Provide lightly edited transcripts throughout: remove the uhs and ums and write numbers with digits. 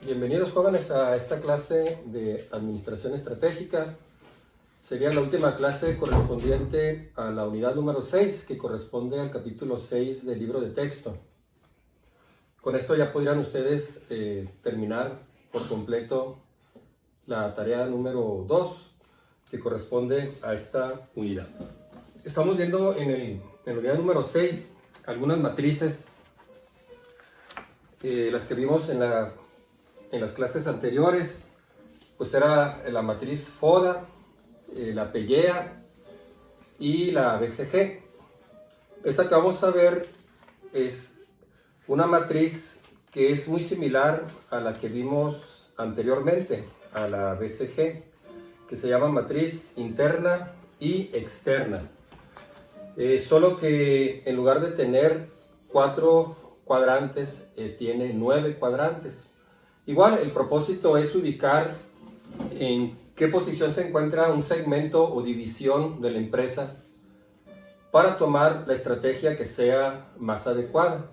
Bienvenidos jóvenes a esta clase de Administración Estratégica. Sería la última clase correspondiente a la unidad número 6, que corresponde al capítulo 6 del libro de texto. Con esto ya podrían ustedes terminar por completo la tarea número 2, que corresponde a esta unidad. Estamos viendo en la unidad número 6 algunas matrices, las que vimos en las clases anteriores. Pues era la matriz FODA, la PEGEA y la BCG. Esta que vamos a ver es una matriz que es muy similar a la que vimos anteriormente, a la BCG, que se llama matriz interna y externa. Solo que en lugar de tener 4 cuadrantes, tiene 9 cuadrantes. Igual, el propósito es ubicar en qué posición se encuentra un segmento o división de la empresa para tomar la estrategia que sea más adecuada.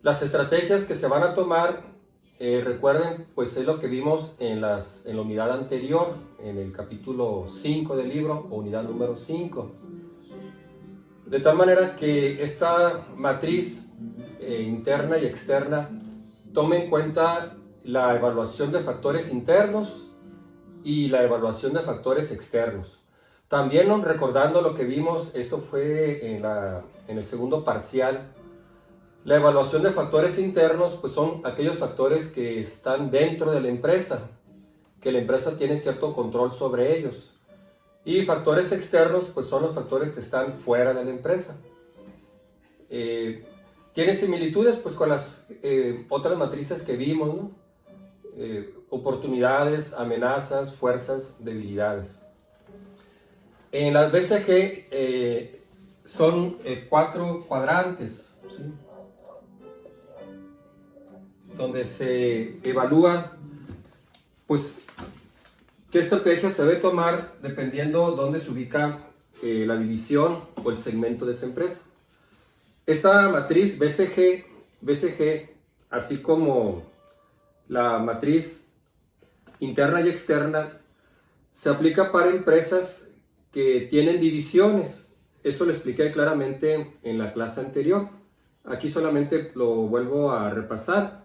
Las estrategias que se van a tomar, recuerden, pues es lo que vimos en la unidad anterior, en el capítulo 5 del libro, o unidad número 5. De tal manera que esta matriz interna y externa tome en cuenta la evaluación de factores internos y la evaluación de factores externos. También recordando lo que vimos, esto fue en el segundo parcial, la evaluación de factores internos pues son aquellos factores que están dentro de la empresa, que la empresa tiene cierto control sobre ellos. Y factores externos pues son los factores que están fuera de la empresa. Tiene similitudes pues con las otras matrices que vimos, ¿no? Oportunidades, amenazas, fuerzas, debilidades. En las BCG son 4 cuadrantes, ¿sí? Donde se evalúa pues qué estrategia se debe tomar dependiendo dónde se ubica la división o el segmento de esa empresa. Esta matriz BCG, así como la matriz interna y externa, se aplica para empresas que tienen divisiones. Eso lo expliqué claramente en la clase anterior. Aquí solamente lo vuelvo a repasar.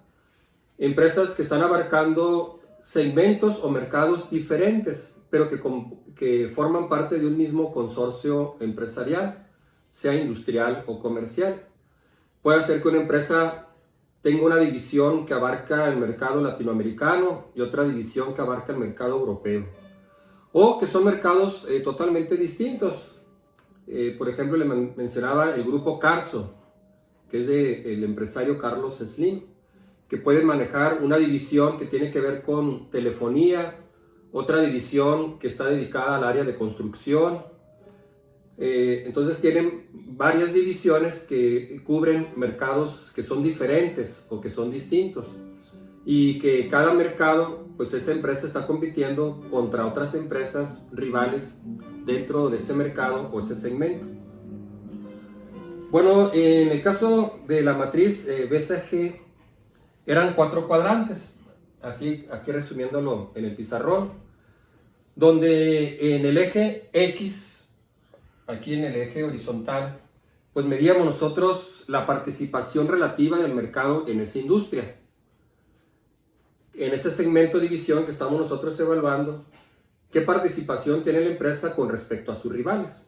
Empresas que están abarcando segmentos o mercados diferentes, pero que forman parte de un mismo consorcio empresarial, sea industrial o comercial. Puede ser que una empresa tenga una división que abarca el mercado latinoamericano y otra división que abarca el mercado europeo. O que son mercados totalmente distintos. Por ejemplo, le mencionaba el grupo Carso, que es del empresario Carlos Slim, que puede manejar una división que tiene que ver con telefonía, otra división que está dedicada al área de construcción. Entonces tienen varias divisiones que cubren mercados que son diferentes o que son distintos, y que cada mercado, pues esa empresa está compitiendo contra otras empresas rivales dentro de ese mercado o ese segmento. Bueno, en el caso de la matriz BCG eran 4 cuadrantes, así aquí resumiéndolo en el pizarrón, donde en el eje X, aquí en el eje horizontal, pues medíamos nosotros la participación relativa del mercado en esa industria, en ese segmento de división que estamos nosotros evaluando, qué participación tiene la empresa con respecto a sus rivales.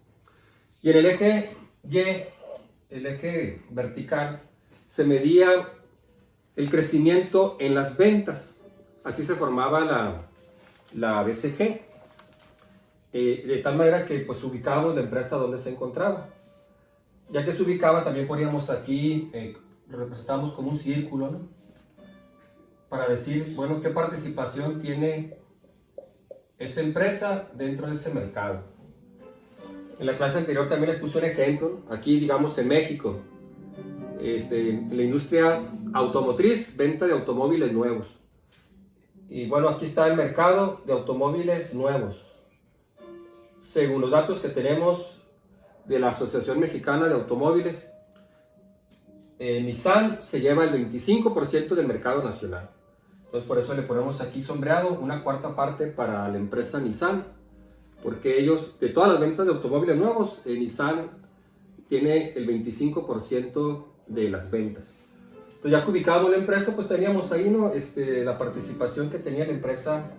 Y en el eje Y, el eje vertical, se medía el crecimiento en las ventas. Así se formaba la BCG. De tal manera que pues ubicábamos la empresa donde se encontraba. Ya que se ubicaba, también poníamos aquí, representamos como un círculo, ¿no? Para decir, bueno, qué participación tiene esa empresa dentro de ese mercado. En la clase anterior también les puse un ejemplo, aquí digamos en México, en la industria automotriz, venta de automóviles nuevos. Y bueno, aquí está el mercado de automóviles nuevos. Según los datos que tenemos de la Asociación Mexicana de Automóviles, Nissan se lleva el 25% del mercado nacional. Entonces por eso le ponemos aquí sombreado, una cuarta parte para la empresa Nissan, porque ellos, de todas las ventas de automóviles nuevos, Nissan tiene el 25% de las ventas. Entonces ya que ubicábamos la empresa, pues teníamos ahí, ¿no? La participación que tenía la empresa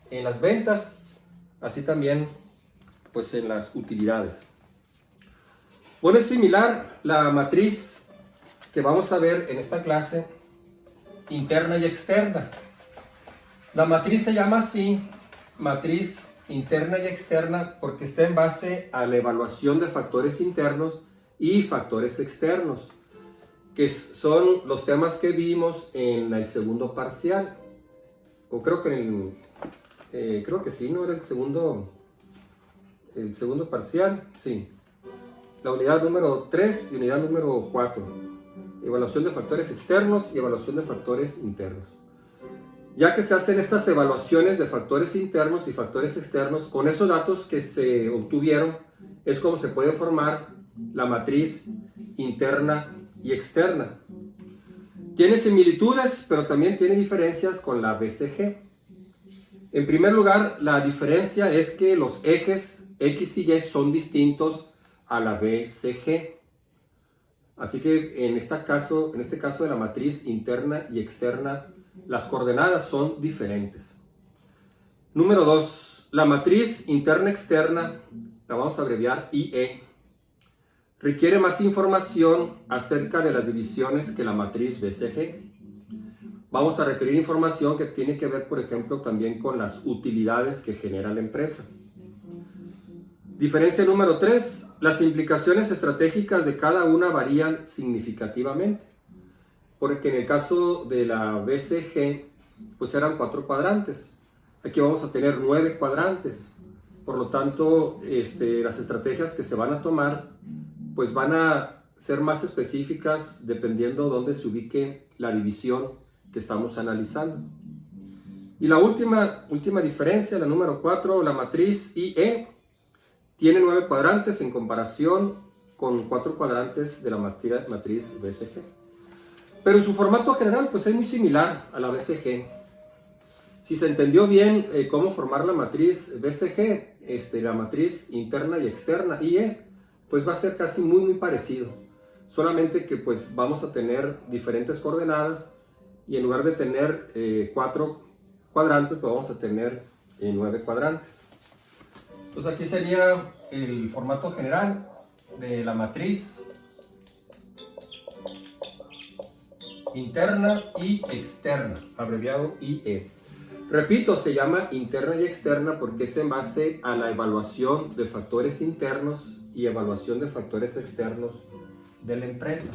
en las ventas, así también pues en las utilidades. Bueno, es similar la matriz que vamos a ver en esta clase, interna y externa. La matriz se llama así, matriz interna y externa, porque está en base a la evaluación de factores internos y factores externos, que son los temas que vimos en el segundo parcial. O creo que creo que sí, ¿no? Era el segundo parcial, sí. La unidad número 3 y unidad número 4. Evaluación de factores externos y evaluación de factores internos. Ya que se hacen estas evaluaciones de factores internos y factores externos, con esos datos que se obtuvieron, es como se puede formar la matriz interna y externa. Tiene similitudes, pero también tiene diferencias con la BCG. En primer lugar, la diferencia es que los ejes X y Y son distintos a la BCG. Así que en este caso de la matriz interna y externa, las coordenadas son diferentes. Número 2. La matriz interna-externa, la vamos a abreviar IE, requiere más información acerca de las divisiones que la matriz BCG. Vamos a requerir información que tiene que ver, por ejemplo, también con las utilidades que genera la empresa. Diferencia número 3. Las implicaciones estratégicas de cada una varían significativamente. Porque en el caso de la BCG, pues eran 4 cuadrantes. Aquí vamos a tener 9 cuadrantes. Por lo tanto, las estrategias que se van a tomar, pues van a ser más específicas dependiendo dónde se ubique la división que estamos analizando. Y la última diferencia, la número 4, la matriz IE, tiene 9 cuadrantes en comparación con 4 cuadrantes de la matriz BCG. Pero en su formato general, pues es muy similar a la BCG. Si se entendió bien cómo formar la matriz BCG, la matriz interna y externa IE, pues va a ser casi muy parecido. Solamente que pues vamos a tener diferentes coordenadas y en lugar de tener 4 cuadrantes, pues vamos a tener 9 cuadrantes. Entonces aquí sería el formato general de la matriz interna y externa, abreviado IE. Repito, se llama interna y externa porque es en base a la evaluación de factores internos y evaluación de factores externos de la empresa.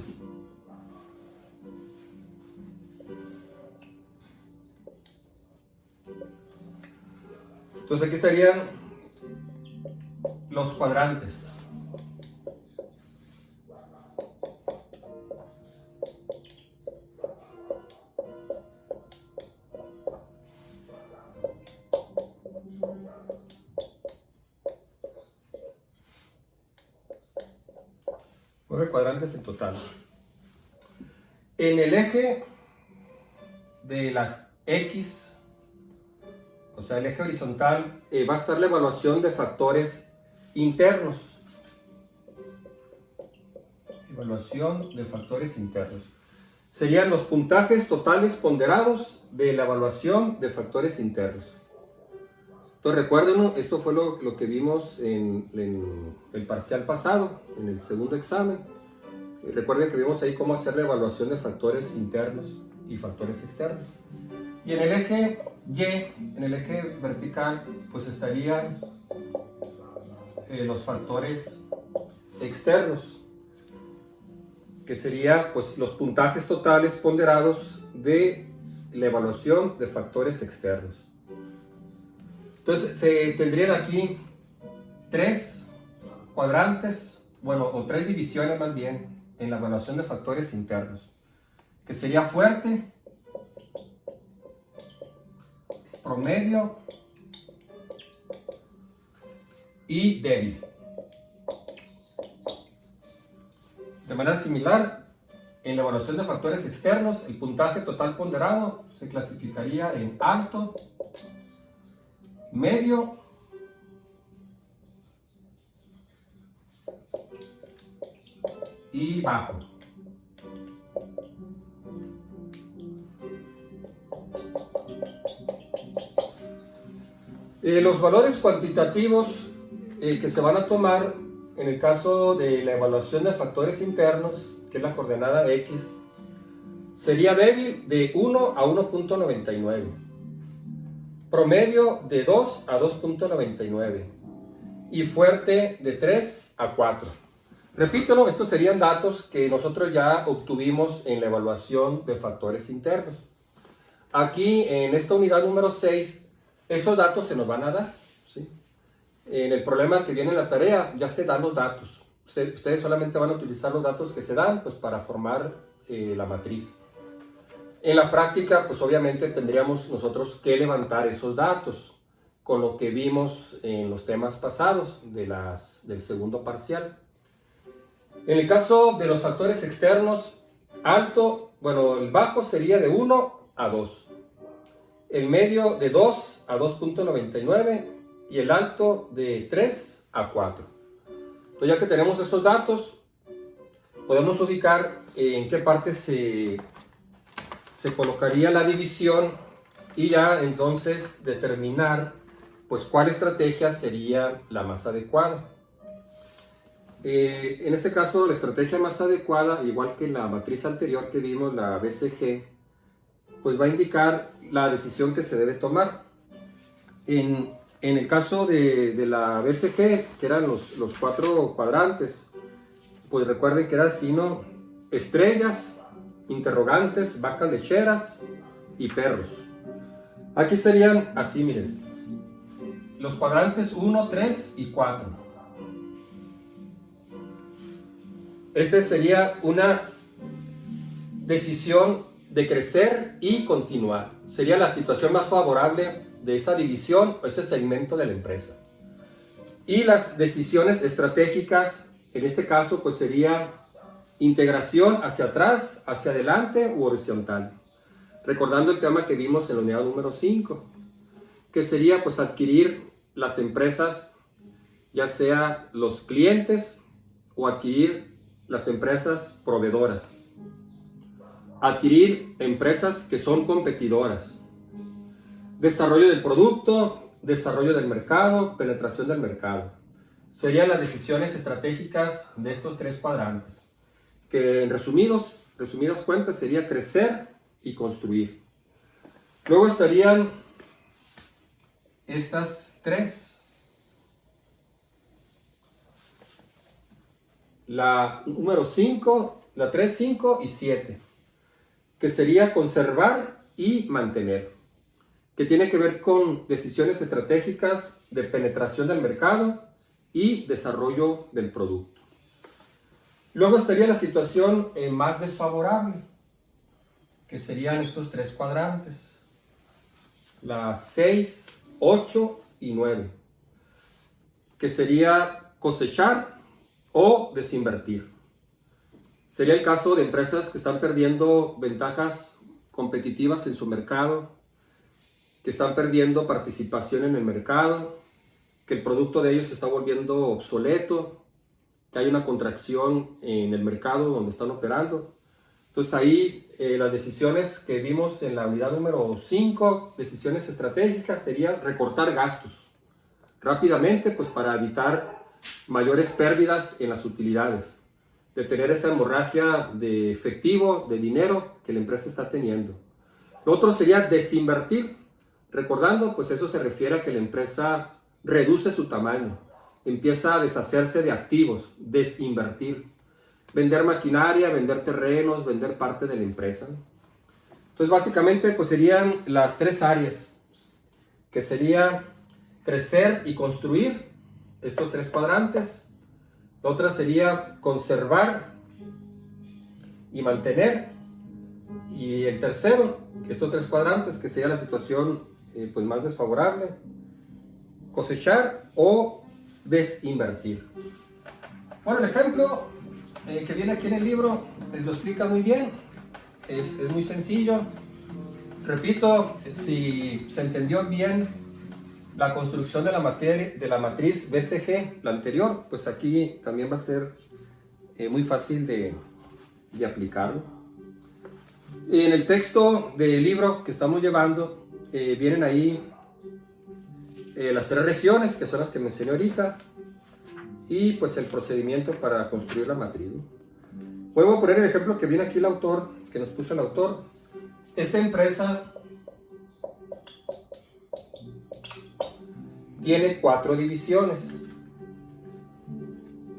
Entonces aquí estarían los cuadrantes. Cuadrantes en total. En el eje de las X, o sea, el eje horizontal, va a estar la evaluación de factores internos. Evaluación de factores internos. Serían los puntajes totales ponderados de la evaluación de factores internos. Entonces recuerden, esto fue lo que vimos en el parcial pasado, en el segundo examen. Recuerden que vimos ahí cómo hacer la evaluación de factores internos y factores externos. Y en el eje Y, en el eje vertical, pues estarían los factores externos, que sería pues los puntajes totales ponderados de la evaluación de factores externos. Entonces se tendrían aquí 3 cuadrantes, bueno, o 3 divisiones más bien, en la evaluación de factores internos, que sería fuerte, promedio y débil. De manera similar, en la evaluación de factores externos, el puntaje total ponderado se clasificaría en alto, medio y bajo. Los valores cuantitativos que se van a tomar en el caso de la evaluación de factores internos, que es la coordenada X, sería débil de 1 a 1.99, promedio de 2 a 2.99 y fuerte de 3 a 4. Repítelo, estos serían datos que nosotros ya obtuvimos en la evaluación de factores internos. Aquí en esta unidad número 6, esos datos se nos van a dar, ¿sí? En el problema que viene en la tarea ya se dan los datos. Ustedes solamente van a utilizar los datos que se dan pues, para formar la matriz. En la práctica, pues obviamente tendríamos nosotros que levantar esos datos con lo que vimos en los temas pasados del segundo parcial. En el caso de los factores externos, alto, bueno, el bajo sería de 1 a 2. El medio de 2 a 2.99 y el alto de 3 a 4. Entonces ya que tenemos esos datos, podemos ubicar en qué parte se colocaría la división y ya entonces determinar pues cuál estrategia sería la más adecuada. En este caso la estrategia más adecuada, igual que la matriz anterior que vimos, la BCG, pues va a indicar la decisión que se debe tomar. En el caso de la BCG, que eran los 4 cuadrantes, pues recuerden que era así, ¿no? Estrellas, interrogantes, vacas lecheras y perros. Aquí serían así, miren, los cuadrantes 1, 3 y 4. Este sería una decisión de crecer y continuar. Sería la situación más favorable de esa división o ese segmento de la empresa. Y las decisiones estratégicas, en este caso, pues sería integración hacia atrás, hacia adelante u horizontal. Recordando el tema que vimos en la unidad número 5, que sería pues adquirir las empresas, ya sea los clientes o adquirir las empresas proveedoras. Adquirir empresas que son competidoras. Desarrollo del producto, desarrollo del mercado, penetración del mercado. Serían las decisiones estratégicas de estos 3 cuadrantes, que en resumidas cuentas sería crecer y construir. Luego estarían estas 3. La número 5, la 3, 5 y 7, que sería conservar y mantener, que tiene que ver con decisiones estratégicas de penetración del mercado y desarrollo del producto. Luego estaría la situación más desfavorable, que serían estos 3 cuadrantes, las 6, 8 y 9, que sería cosechar o desinvertir. Sería el caso de empresas que están perdiendo ventajas competitivas en su mercado, que están perdiendo participación en el mercado, que el producto de ellos se está volviendo obsoleto, que hay una contracción en el mercado donde están operando. Entonces ahí las decisiones que vimos en la unidad número 5, decisiones estratégicas, serían recortar gastos rápidamente pues para evitar mayores pérdidas en las utilidades, detener esa hemorragia de efectivo, de dinero que la empresa está teniendo. Lo otro sería desinvertir, recordando pues eso se refiere a que la empresa reduce su tamaño, empieza a deshacerse de activos, desinvertir, vender maquinaria, vender terrenos, vender parte de la empresa. Entonces básicamente pues serían las 3 áreas, que sería crecer y construir, estos 3 cuadrantes. La otra sería conservar y mantener. Y el tercero, estos 3 cuadrantes, que sería la situación pues más desfavorable, cosechar o desinvertir. Bueno, el ejemplo que viene aquí en el libro lo explica muy bien, es muy sencillo. Repito, si se entendió bien la construcción de la matriz BCG, la anterior, pues aquí también va a ser muy fácil de aplicarlo. En el texto del libro que estamos llevando, vienen ahí las 3 regiones, que son las que mencioné ahorita, y pues el procedimiento para construir la matriz, ¿no? Voy a poner el ejemplo que viene aquí el autor, que nos puso el autor. Esta empresa tiene 4 divisiones.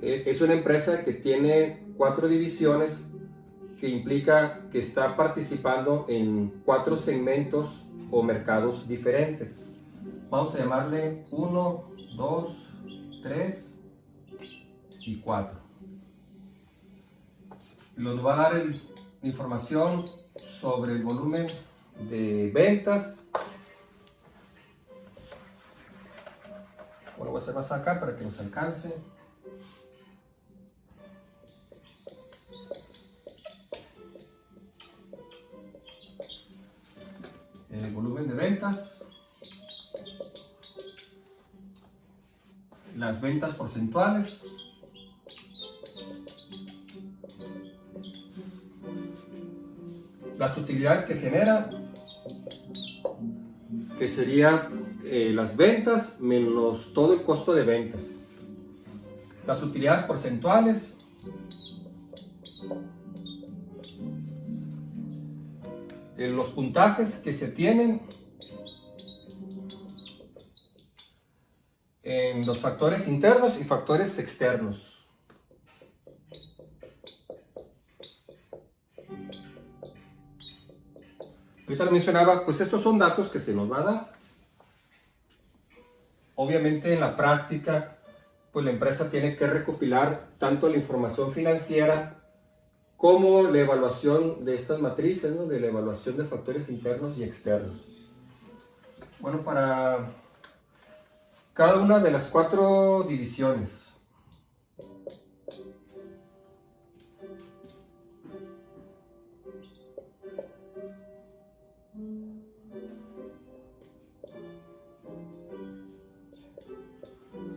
Es una empresa que tiene 4 divisiones, que implica que está participando en 4 segmentos o mercados diferentes. Vamos a llamarle 1, 2, 3 y 4. Nos va a dar información sobre el volumen de ventas. Bueno, voy a hacer más acá para que nos alcance. El volumen de ventas, las ventas porcentuales, las utilidades que genera, que sería las ventas menos todo el costo de ventas, las utilidades porcentuales, los puntajes que se tienen en los factores internos y factores externos. Ahorita lo mencionaba, pues estos son datos que se nos va a dar. Obviamente en la práctica, pues la empresa tiene que recopilar tanto la información financiera como la evaluación de estas matrices, ¿no? De la evaluación de factores internos y externos. Bueno, para cada una de las 4 divisiones,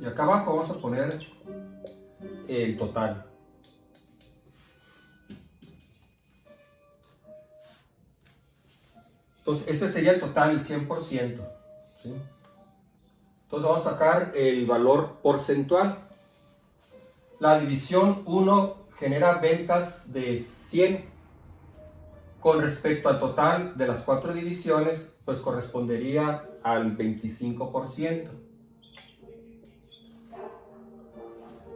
y acá abajo vamos a poner el total. Entonces, este sería el total, el 100%. ¿Sí? Entonces vamos a sacar el valor porcentual. La división 1 genera ventas de 100. Con respecto al total de las 4 divisiones, pues correspondería al 25%.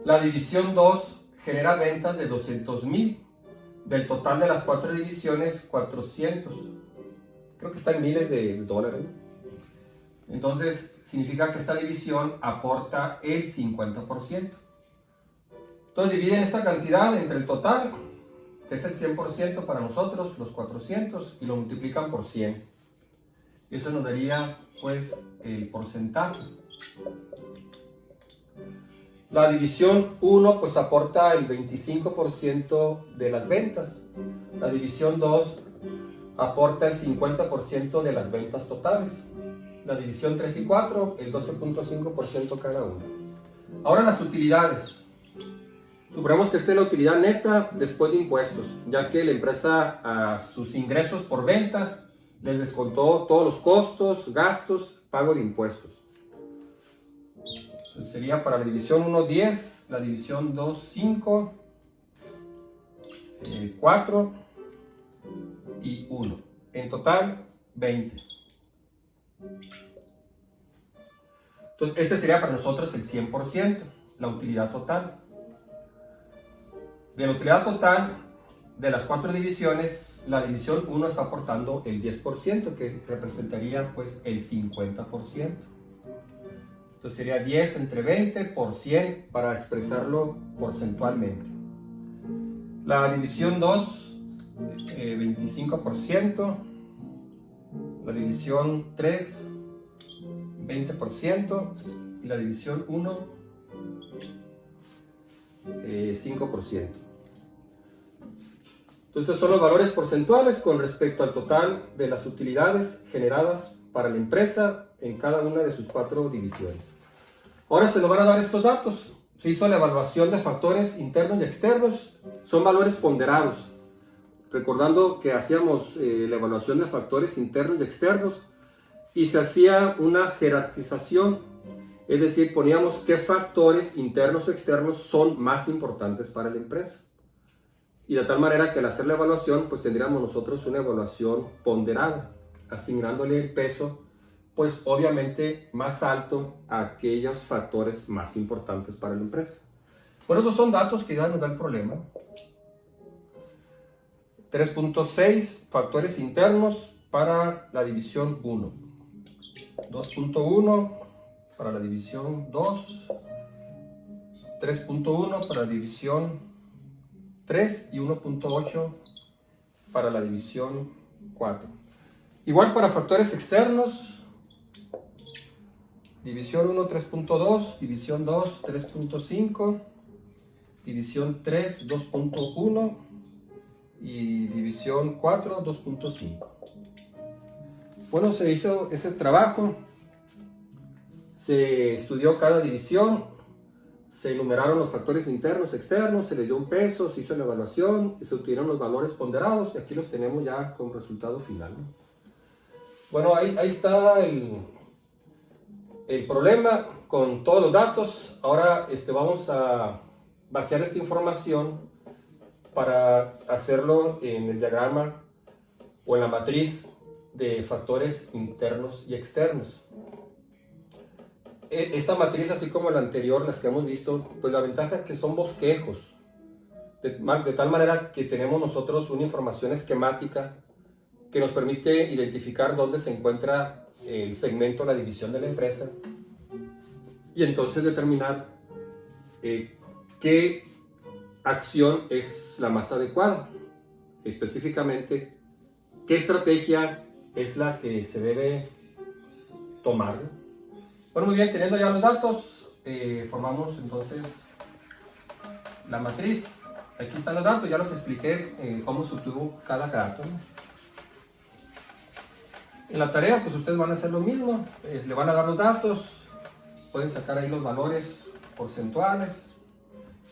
La división 2 genera ventas de 200,000. Del total de las 4 divisiones, 400. Creo que está en miles de dólares, ¿no? Entonces, significa que esta división aporta el 50%. Entonces, dividen esta cantidad entre el total, que es el 100% para nosotros, los 400, y lo multiplican por 100. Y eso nos daría, pues, el porcentaje. La división 1, pues, aporta el 25% de las ventas. La división 2 aporta el 50% de las ventas totales. La división 3 y 4, el 12.5% cada una. Ahora las utilidades. Suponemos que esta es la utilidad neta después de impuestos, ya que la empresa a sus ingresos por ventas les descontó todos los costos, gastos, pago de impuestos. Entonces sería para la división 1, 10, la división 2, 5, 4 y 1. En total, 20. Entonces, este sería para nosotros el 100%, la utilidad total. De la utilidad total de las 4 divisiones, la división 1 está aportando el 10%, que representaría pues el 50%. Entonces sería 10 entre 20 por 100 para expresarlo porcentualmente. La división 2, 25%. La división 3, 20%. Y la división 1, 5%. Entonces, estos son los valores porcentuales con respecto al total de las utilidades generadas para la empresa en cada una de sus 4 divisiones. Ahora se nos van a dar estos datos. Se hizo la evaluación de factores internos y externos. Son valores ponderados. Recordando que hacíamos la evaluación de factores internos y externos y se hacía una jerarquización, es decir, poníamos qué factores internos o externos son más importantes para la empresa. Y de tal manera que al hacer la evaluación, pues tendríamos nosotros una evaluación ponderada, asignándole el peso, pues obviamente más alto a aquellos factores más importantes para la empresa. Bueno, estos son datos que ya nos da el problema. 3.6 factores internos para la división 1. 2.1 para la división 2. 3.1 para la división 3 y 1.8 para la división 4. Igual para factores externos. División 1, 3.2. División 2, 3.5. División 3, 2.1. Y división 4, 2.5. Bueno, se hizo ese trabajo, se estudió cada división, se enumeraron los factores internos, externos, se les dio un peso, se hizo la evaluación y se obtuvieron los valores ponderados y aquí los tenemos ya con resultado final, ¿no? Bueno, ahí está el problema con todos los datos. Ahora vamos a vaciar esta información para hacerlo en el diagrama o en la matriz de factores internos y externos. Esta matriz, así como la anterior, las que hemos visto, pues la ventaja es que son bosquejos, de tal manera que tenemos nosotros una información esquemática que nos permite identificar dónde se encuentra el segmento, la división de la empresa, y entonces determinar qué acción es la más adecuada, específicamente qué estrategia es la que se debe tomar. Bueno, muy bien, teniendo ya los datos, formamos entonces la matriz. Aquí están los datos, ya los expliqué cómo se obtuvo cada dato, ¿no? En la tarea, pues ustedes van a hacer lo mismo, le van a dar los datos, pueden sacar ahí los valores porcentuales.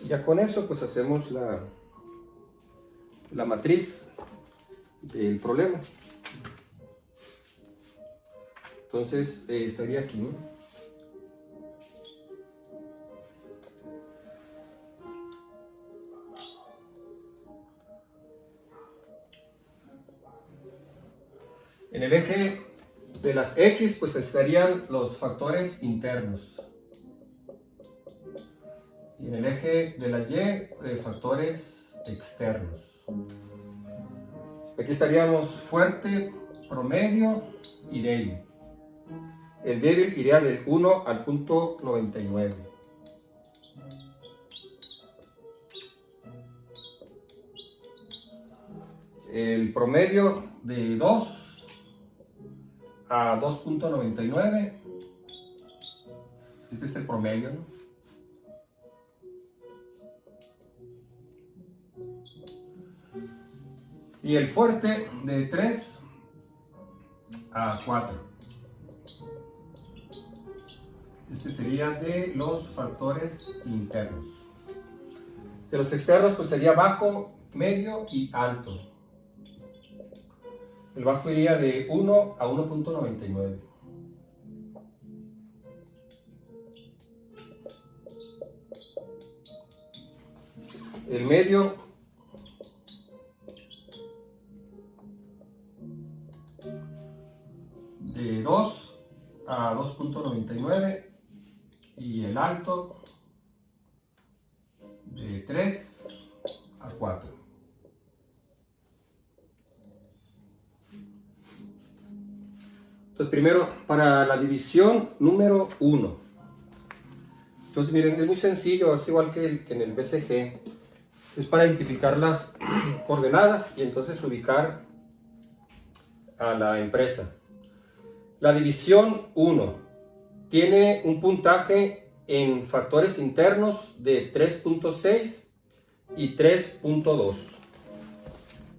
Y ya con eso pues hacemos la matriz del problema. Entonces estaría aquí, ¿no? En el eje de las X pues estarían los factores internos. Y en el eje de la Y, factores externos. Aquí estaríamos fuerte, promedio y débil. El débil iría del 1 al punto 99. El promedio de 2 a 2.99. Este es el promedio, ¿no? Y el fuerte de 3 a 4. Este sería de los factores internos. De los externos pues sería bajo, medio y alto. El bajo iría de 1 a 1.99. El medio de 2 a 2.99 y el alto de 3 a 4. Entonces primero para la división número 1. Entonces miren, es muy sencillo, es igual que en el BCG. Es para identificar las coordenadas y entonces ubicar a la empresa. La división 1 tiene un puntaje en factores internos de 3.6 y 3.2.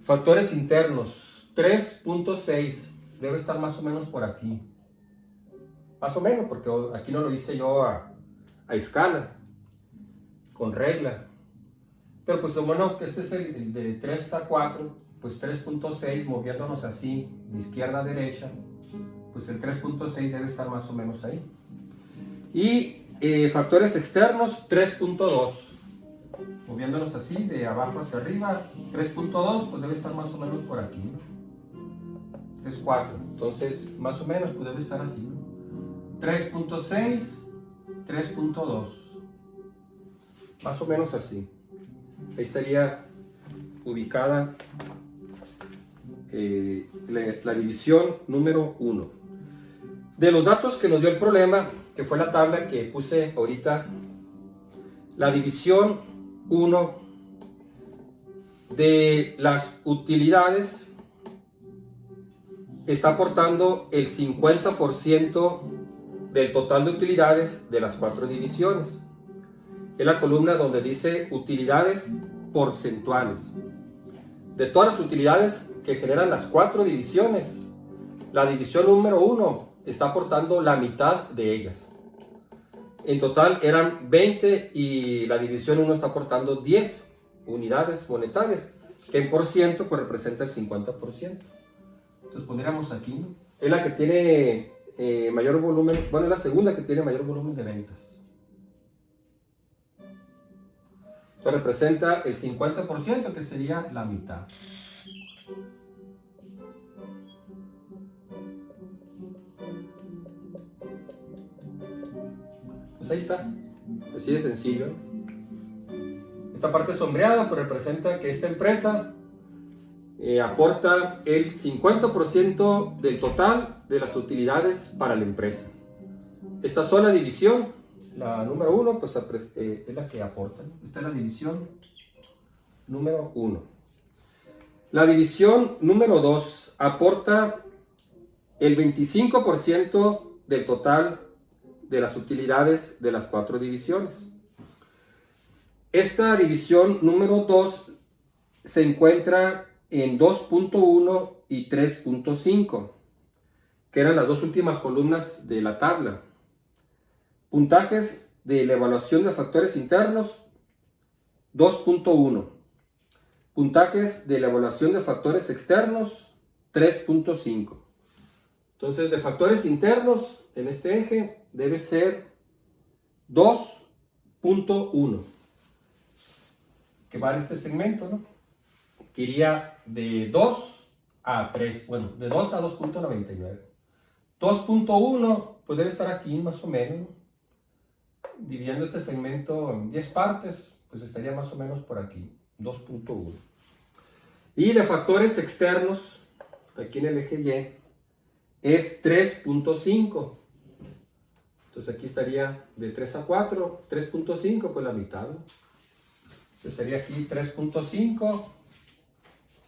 Factores internos, 3.6, debe estar más o menos por aquí. Más o menos, porque aquí no lo hice yo a escala, con regla. Pero pues bueno, que este es el de 3 a 4, pues 3.6, moviéndonos así, de izquierda a derecha, pues el 3.6 debe estar más o menos ahí. Y factores externos, 3.2. Moviéndonos así, de abajo hacia arriba, 3.2, pues debe estar más o menos por aquí, ¿no? 3.4, entonces más o menos pues debe estar así, ¿no? 3.6, 3.2, más o menos así. Ahí estaría ubicada la división número 1. De los datos que nos dio el problema, que fue la tabla que puse ahorita, la división 1 de las utilidades está aportando el 50% del total de utilidades de las 4 divisiones. Es la columna donde dice utilidades porcentuales. De todas las utilidades que generan las 4 divisiones, la división número 1 está aportando la mitad de ellas. En total eran 20 y la división 1 está aportando 10 unidades monetarias, que en por ciento pues representa el 50%. Entonces pondríamos aquí, ¿no? Es la que tiene mayor volumen, bueno, es la segunda que tiene mayor volumen de ventas. Entonces representa el 50%, que sería la mitad. Pues ahí está, así de sencillo. Esta parte sombreada pues representa que esta empresa aporta el 50% del total de las utilidades para la empresa. Esta sola división, la número 1, pues es la que aporta, ¿no? Esta es la división número 1. La división número 2 aporta el 25% del total de las utilidades de las 4 divisiones. Esta división número 2 se encuentra en 2.1 y 3.5, que eran las dos últimas columnas de la tabla. Puntajes de la evaluación de factores internos, 2.1. Puntajes de la evaluación de factores externos, 3.5. Entonces, de factores internos, en este eje, debe ser 2.1, que va en este segmento, ¿no? Que iría de 2 a 3, bueno, de 2 a 2.99. 2.1, pues debe estar aquí más o menos, ¿no? Dividiendo este segmento en 10 partes, pues estaría más o menos por aquí, 2.1. Y de factores externos, aquí en el eje Y, es 3.5. Entonces aquí estaría de 3 a 4, 3.5, pues la mitad, ¿no? Entonces sería aquí 3.5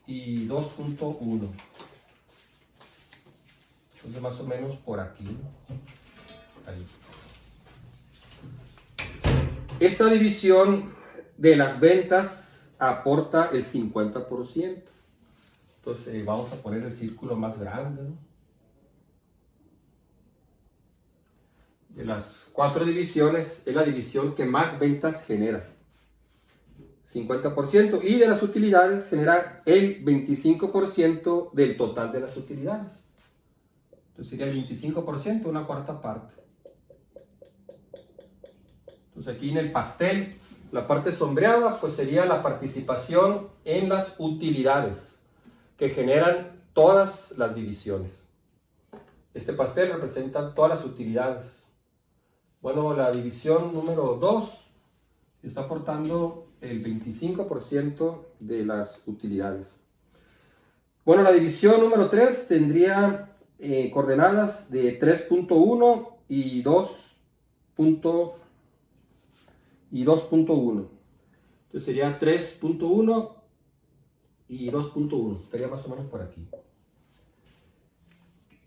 y 2.1. Entonces más o menos por aquí, ¿no? Ahí. Esta división de las ventas aporta el 50%. Entonces vamos a poner el círculo más grande, ¿no? De las 4 divisiones es la división que más ventas genera, 50%, y de las utilidades genera el 25% del total de las utilidades. Entonces sería el 25%, una cuarta parte. Entonces aquí en el pastel, la parte sombreada, pues sería la participación en las utilidades que generan todas las divisiones. Este pastel representa todas las utilidades. Bueno, la división número 2 está aportando el 25% de las utilidades. Bueno, la división número 3 tendría coordenadas de 3.1 y 2.1. Entonces sería 3.1 y 2.1. Estaría más o menos por aquí.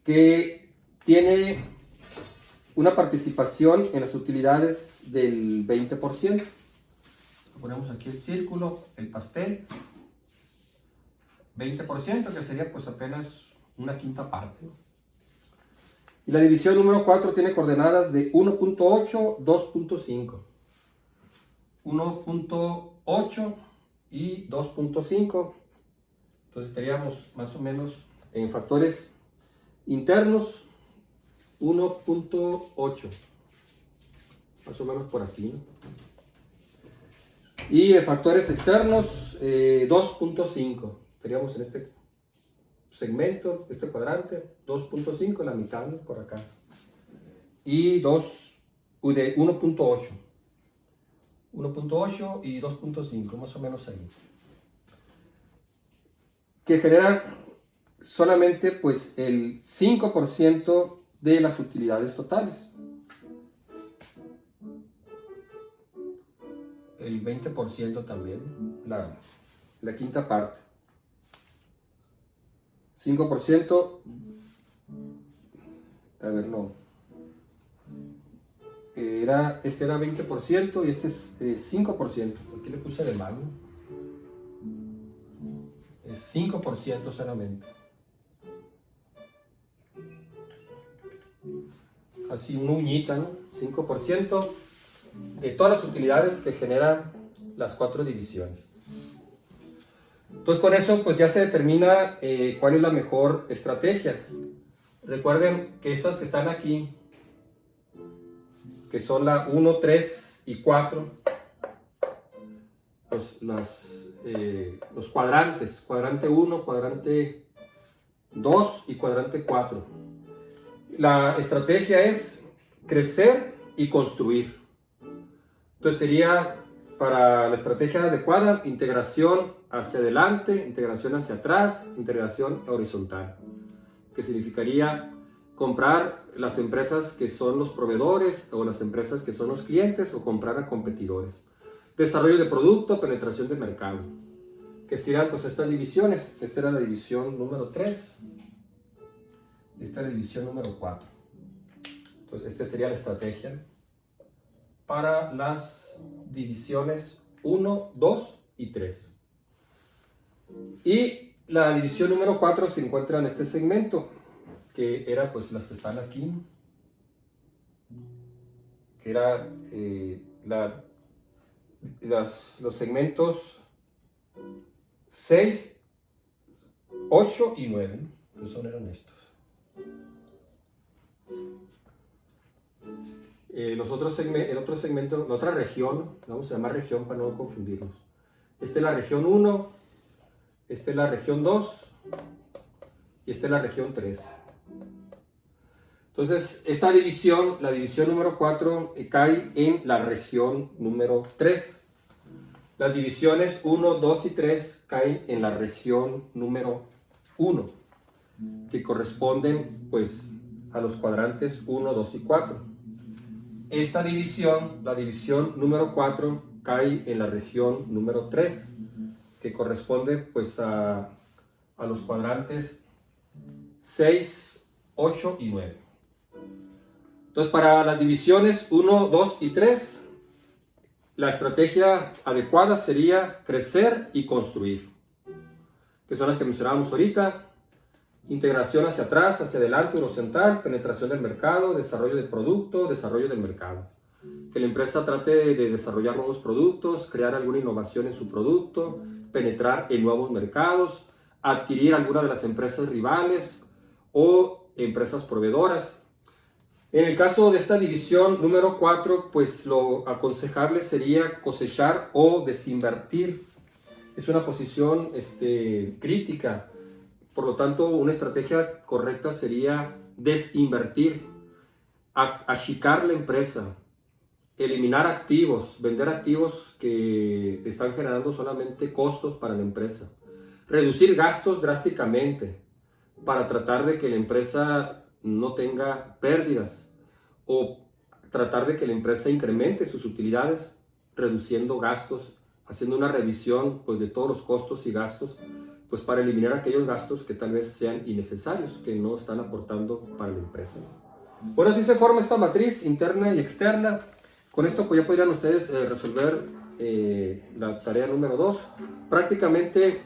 Que tiene una participación en las utilidades del 20%. Ponemos aquí el círculo, el pastel. 20%, que sería pues apenas una quinta parte, ¿no? Y la división número 4 tiene coordenadas de 1.8, 2.5. 1.8 y 2.5. Entonces estaríamos más o menos en factores internos 1.8. Más o menos por aquí, ¿no? Y en factores externos 2.5. Estaríamos en este segmento, este cuadrante, 2.5, la mitad, ¿no? Por acá. Y 1.8. 1.8 y 2.5, más o menos ahí. Que genera solamente pues el 5% de las utilidades totales. El 20% también, la quinta parte. 5%, a ver, no. Este era 20% y este es 5%. Aquí le puse de mal, ¿no? Es 5% solamente. Así una uñita, ¿no? 5% de todas las utilidades que generan las 4 divisiones. Entonces con eso pues ya se determina cuál es la mejor estrategia. Recuerden que estas que están aquí, que son la 1, 3 y 4, pues los cuadrantes, cuadrante 1, cuadrante 2 y cuadrante 4. La estrategia es crecer y construir. Entonces sería para la estrategia adecuada, integración hacia adelante, integración hacia atrás, integración horizontal, que significaría comprar las empresas que son los proveedores o las empresas que son los clientes o comprar a competidores. Desarrollo de producto, penetración de mercado, que serían pues estas divisiones. Esta era la división número 3, esta es la división número 4. Entonces esta sería la estrategia para las divisiones 1, 2 y 3. Y la división número 4 se encuentra en este segmento, que era pues las que están aquí, que era los segmentos 6, 8 y 9. Esos eran estos. El otro segmento, la otra región, vamos a llamar región para no confundirnos. Esta es la región 1, esta es la región 2 y esta es la región 3. Entonces, esta división, la división número 4, cae en la región número 3. Las divisiones 1, 2 y 3 caen en la región número 1, que corresponden pues a los cuadrantes 1, 2 y 4. Esta división, la división número 4, cae en la región número 3, que corresponde pues a los cuadrantes 6, 8 y 9. Entonces para las divisiones 1, 2 y 3, la estrategia adecuada sería crecer y construir, que son las que mencionábamos ahorita. Integración hacia atrás, hacia adelante, horizontal, penetración del mercado, desarrollo de producto, desarrollo del mercado. Que la empresa trate de desarrollar nuevos productos, crear alguna innovación en su producto, penetrar en nuevos mercados, adquirir alguna de las empresas rivales o empresas proveedoras. En el caso de esta división número 4, pues lo aconsejable sería cosechar o desinvertir. Es una posición crítica. Por lo tanto, una estrategia correcta sería desinvertir, achicar la empresa, eliminar activos, vender activos que están generando solamente costos para la empresa, reducir gastos drásticamente para tratar de que la empresa no tenga pérdidas o tratar de que la empresa incremente sus utilidades, reduciendo gastos, haciendo una revisión pues, de todos los costos y gastos, pues para eliminar aquellos gastos que tal vez sean innecesarios, que no están aportando para la empresa. Bueno, así se forma esta matriz interna y externa. Con esto pues ya podrían ustedes resolver la tarea número 2. Prácticamente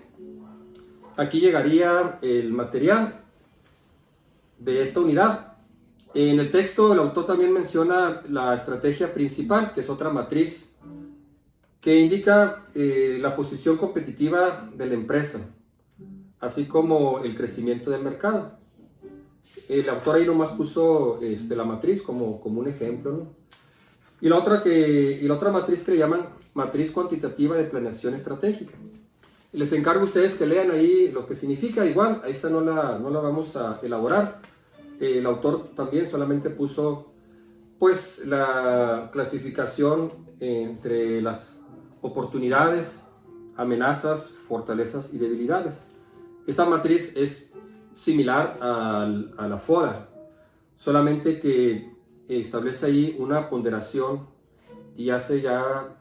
aquí llegaría el material de esta unidad. En el texto el autor también menciona la estrategia principal, que es otra matriz que indica la posición competitiva de la empresa, así como el crecimiento del mercado. El autor ahí nomás puso la matriz como un ejemplo, ¿no? Y la otra matriz que le llaman matriz cuantitativa de planeación estratégica. Les encargo a ustedes que lean ahí lo que significa. Igual, a esta no la vamos a elaborar. El autor también solamente puso pues la clasificación entre las oportunidades, amenazas, fortalezas y debilidades. Esta matriz es similar a la FODA, solamente que establece ahí una ponderación y hace ya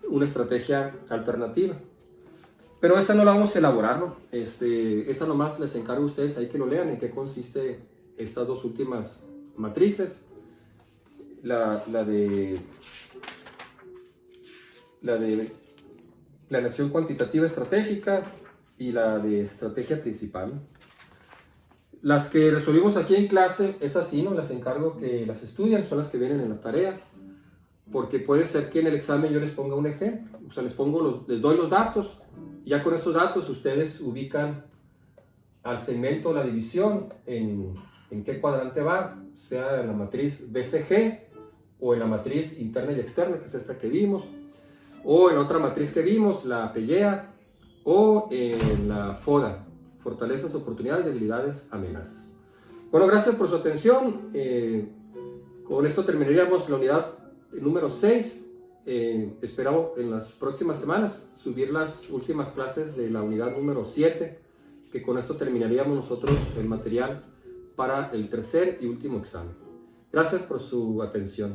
una estrategia alternativa. Pero esa no la vamos a elaborar, ¿no? Esa nomás les encargo a ustedes ahí que lo lean en qué consiste estas dos últimas matrices. La de planeación cuantitativa estratégica y la de estrategia principal. Las que resolvimos aquí en clase, esas sí, ¿no? Las encargo que las estudien, son las que vienen en la tarea, porque puede ser que en el examen yo les ponga un ejemplo, o sea, les doy los datos, y ya con esos datos ustedes ubican al segmento, la división, en qué cuadrante va, sea en la matriz BCG, o en la matriz interna y externa, que es esta que vimos, o en la otra matriz que vimos, la PEGEA, o en la FODA, fortalezas, oportunidades, debilidades, amenazas. Bueno, gracias por su atención. Con esto terminaríamos la unidad número 6. Espero en las próximas semanas subir las últimas clases de la unidad número 7, que con esto terminaríamos nosotros el material para el tercer y último examen. Gracias por su atención.